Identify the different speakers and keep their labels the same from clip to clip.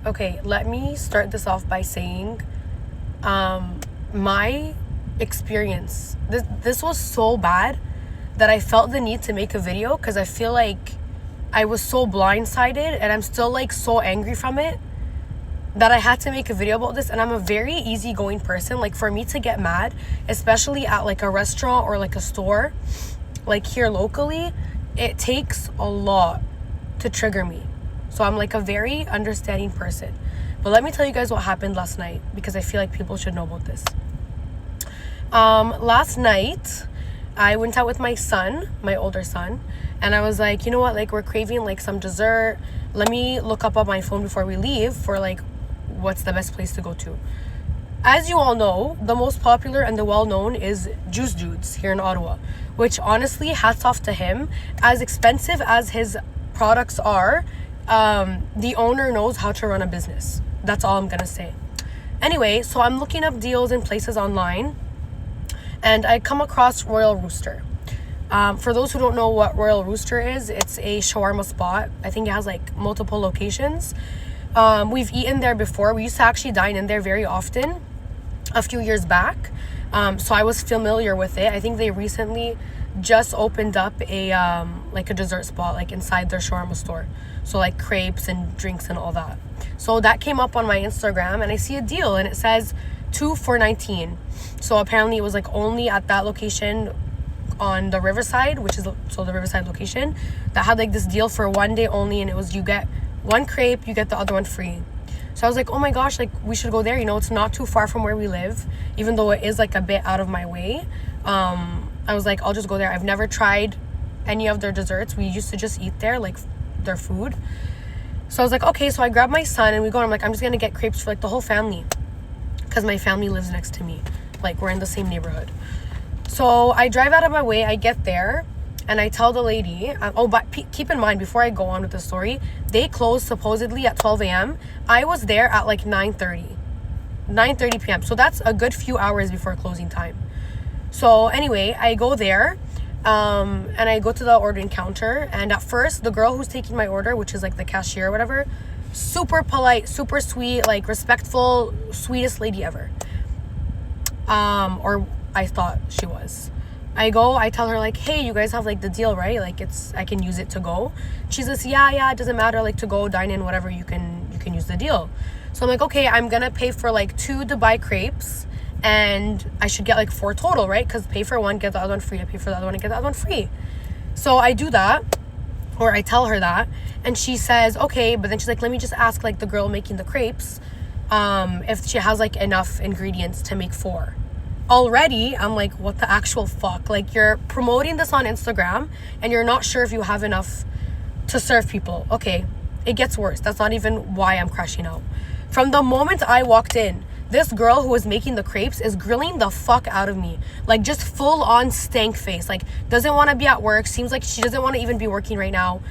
Speaker 1: Okay, let me start this off by saying my experience. This was so bad that I felt the need to make a video because I feel like I was so blindsided and I'm still like so angry from it that I had to make a video about this. And I'm a very easygoing person. Like, for me to get mad, especially at like a restaurant or like a store, like here locally, it takes a lot to trigger me. So I'm like a very understanding person. But let me tell you guys what happened last night, because I feel like people should know about this. Last night, I went out with my son, my older son, and I was like, you know what, like, we're craving like some dessert. Let me look up on my phone before we leave for like what's the best place to go to. As you all know, the most popular and the well-known is Juice Dudes here in Ottawa, which honestly, hats off to him. As expensive as his products are, the owner knows how to run a business. That's all I'm gonna say. Anyway, so I'm looking up deals and places online, and I come across Royal Rooster. For those who don't know what Royal Rooster is, it's a shawarma spot. I think it has like multiple locations. We've eaten there before. We used to actually dine in there very often a few years back. So I was familiar with it. I think they recently just opened up a like a dessert spot like inside their shawarma store. So like crepes and drinks and all that. So that came up on my Instagram, and I see a deal and it says 2 for $19. So apparently it was like only at that location on the Riverside, which is so the Riverside location, that had like this deal for one day only, and it was you get one crepe, you get the other one free. So I was like, oh my gosh, like we should go there. You know, it's not too far from where we live, even though it is like a bit out of my way. I was like, I'll just go there. I've never tried any of their desserts. We used to just eat there, like their food. So I was like, okay. So I grabbed my son and we go, and I'm like, I'm just gonna get crepes for like the whole family, because my family lives next to me. Like, we're in the same neighborhood. So I drive out of my way, I get there, and I tell the lady, but keep in mind, before I go on with the story, they close supposedly at 12 a.m. I was there at like 9:30 p.m. So that's a good few hours before closing time. So anyway, I go there, and I go to the ordering counter, and at first, the girl who's taking my order, which is like the cashier or whatever, super polite, super sweet, like respectful, sweetest lady ever. Or I thought she was. I tell her like, hey, you guys have like the deal, right? Like I can use it to go. She says, yeah, it doesn't matter, like to go, dine in, whatever, you can use the deal. So I'm like, okay, I'm gonna pay for like 2 Dubai crepes, and I should get like 4 total, right? Because pay for one, get the other one free. I pay for the other one and get the other one free. So I do that, or I tell her that, and she says, okay, but then she's like, let me just ask like the girl making the crepes, if she has like enough ingredients to make 4. Already, I'm like, what the actual fuck? Like, you're promoting this on Instagram and you're not sure if you have enough to serve people. Okay, it gets worse. That's not even why I'm crashing out. From the moment I walked in, this girl who was making the crepes is grilling the fuck out of me. Like, just full on stank face. Like, doesn't want to be at work. Seems like she doesn't want to even be working right now.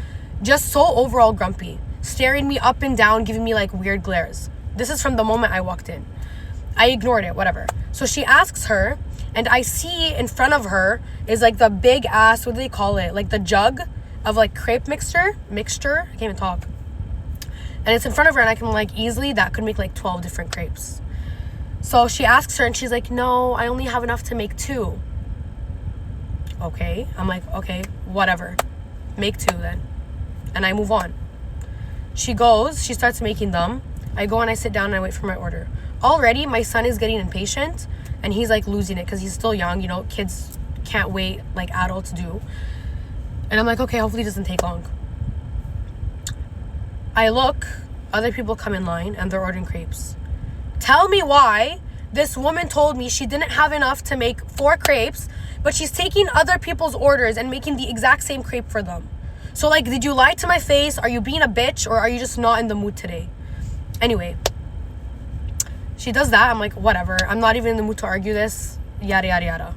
Speaker 1: Just so overall grumpy. Staring me up and down, giving me like weird glares. This is from the moment I walked in. I ignored it, whatever. So she asks her, and I see in front of her is like the big ass, what do they call it? Like the jug of like crepe mixture. I can't even talk. And it's in front of her, and I can like easily, that could make like 12 different crepes. So she asks her, and she's like, no, I only have enough to make 2. Okay. I'm like, okay, whatever. Make 2 then. And I move on. She starts making them. I go and I sit down and I wait for my order. Already, my son is getting impatient, and he's like losing it because he's still young. You know, kids can't wait like adults do. And I'm like, okay, hopefully it doesn't take long. I look, other people come in line and they're ordering crepes. Tell me why this woman told me she didn't have enough to make 4 crepes, but she's taking other people's orders and making the exact same crepe for them. So like, did you lie to my face? Are you being a bitch, or are you just not in the mood today? Anyway, she does that. I'm like, whatever. I'm not even in the mood to argue this. Yada, yada, yada.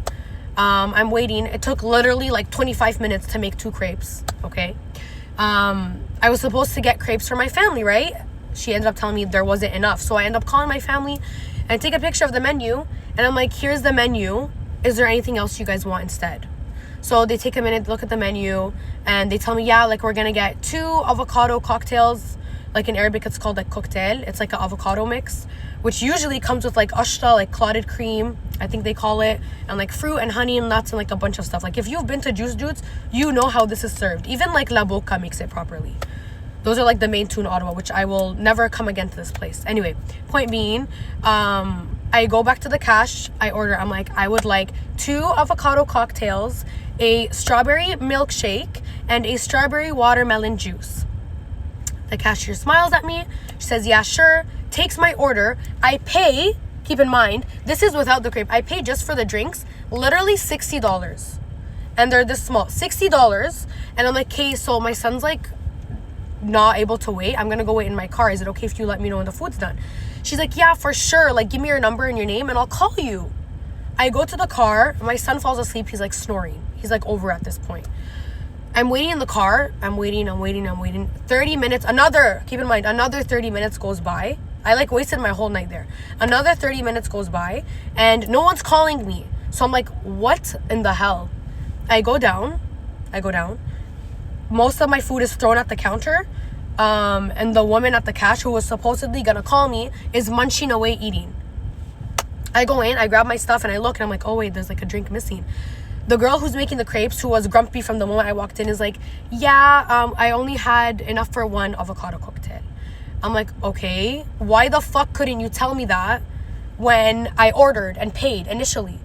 Speaker 1: I'm waiting. It took literally like 25 minutes to make 2 crepes. Okay. I was supposed to get crepes for my family, right? She ended up telling me there wasn't enough. So I end up calling my family and take a picture of the menu. And I'm like, here's the menu. Is there anything else you guys want instead? So they take a minute, look at the menu, and they tell me, yeah, like we're going to get 2 avocado cocktails, Like in Arabic, it's called like cocktail. It's like an avocado mix, which usually comes with like ashta, like clotted cream, I think they call it, and like fruit and honey and nuts and like a bunch of stuff. Like if you've been to Juice Dudes, you know how this is served. Even like La Boca makes it properly. Those are like the main two in Ottawa, which I will never come again to this place. Anyway, point being, I go back to the cash, I order, I'm like, I would like 2 avocado cocktails, a strawberry milkshake, and a strawberry watermelon juice. The cashier smiles at me. She says, yeah, sure. Takes my order. I pay, keep in mind, this is without the crepe. I pay just for the drinks, literally $60. And they're this small, $60. And I'm like, okay, so my son's like not able to wait. I'm going to go wait in my car. Is it okay if you let me know when the food's done? She's like, yeah, for sure. Like, give me your number and your name and I'll call you. I go to the car. My son falls asleep. He's like snoring. He's like over at this point. I'm waiting in the car. I'm waiting. 30 minutes, keep in mind, another 30 minutes goes by. I like wasted my whole night there. Another 30 minutes goes by and no one's calling me. So I'm like, what in the hell? I go down. Most of my food is thrown at the counter. And the woman at the cash who was supposedly gonna call me is munching away eating. I go in, I grab my stuff and I look and I'm like, oh wait, there's like a drink missing. The girl who's making the crepes, who was grumpy from the moment I walked in, is like, yeah, I only had enough for 1 avocado cocktail. I'm like, okay, why the fuck couldn't you tell me that when I ordered and paid initially?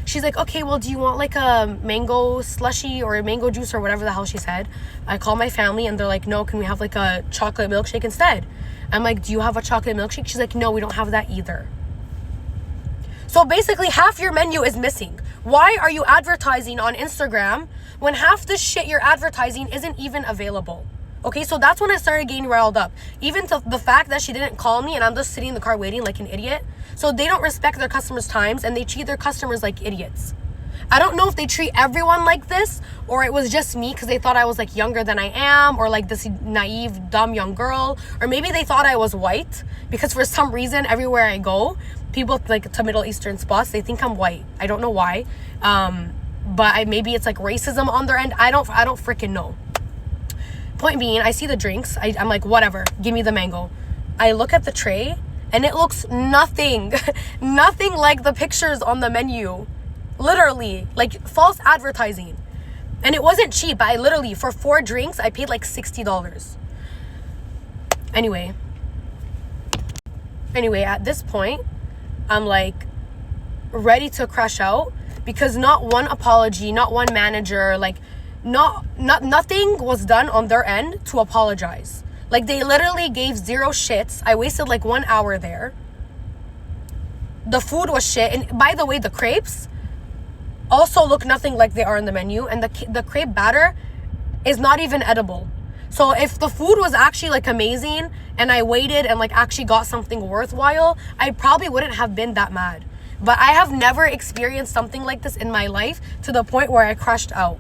Speaker 1: She's like, okay, well, do you want like a mango slushy or a mango juice or whatever the hell she said? I call my family and they're like, no, can we have like a chocolate milkshake instead? I'm like, do you have a chocolate milkshake? She's like, no, we don't have that either. So basically half your menu is missing. Why are you advertising on Instagram when half the shit you're advertising isn't even available? Okay, so that's when I started getting riled up. Even to the fact that she didn't call me and I'm just sitting in the car waiting like an idiot. So they don't respect their customers' times and they treat their customers like idiots. I don't know if they treat everyone like this or it was just me because they thought I was like younger than I am or like this naive, dumb young girl. Or maybe they thought I was white because for some reason everywhere I go, people like to Middle Eastern spots, they think I'm white. I don't know why. But maybe it's like racism on their end. I don't freaking know. Point being, I see the drinks. I'm like, whatever, give me the mango. I look at the tray and it looks nothing like the pictures on the menu. Literally, like false advertising. And it wasn't cheap. I literally, for 4 drinks, I paid like $60. Anyway, at this point, I'm like ready to crash out because not one apology, not one manager, like nothing was done on their end to apologize. Like they literally gave 0 shits. I wasted like 1 hour there. The food was shit. And by the way, the crepes also look nothing like they are on the menu. And the crepe batter is not even edible. So if the food was actually like amazing and I waited and like actually got something worthwhile, I probably wouldn't have been that mad. But I have never experienced something like this in my life to the point where I crashed out.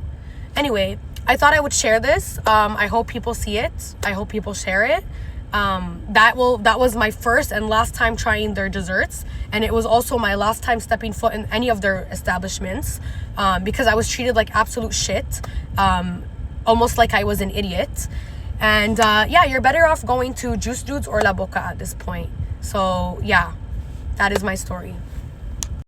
Speaker 1: Anyway, I thought I would share this. I hope people see it. I hope people share it. That was my first and last time trying their desserts. And it was also my last time stepping foot in any of their establishments because I was treated like absolute shit. Almost like I was an idiot. And yeah, you're better off going to Juice Dudes or La Boca at this point. So yeah, that is my story.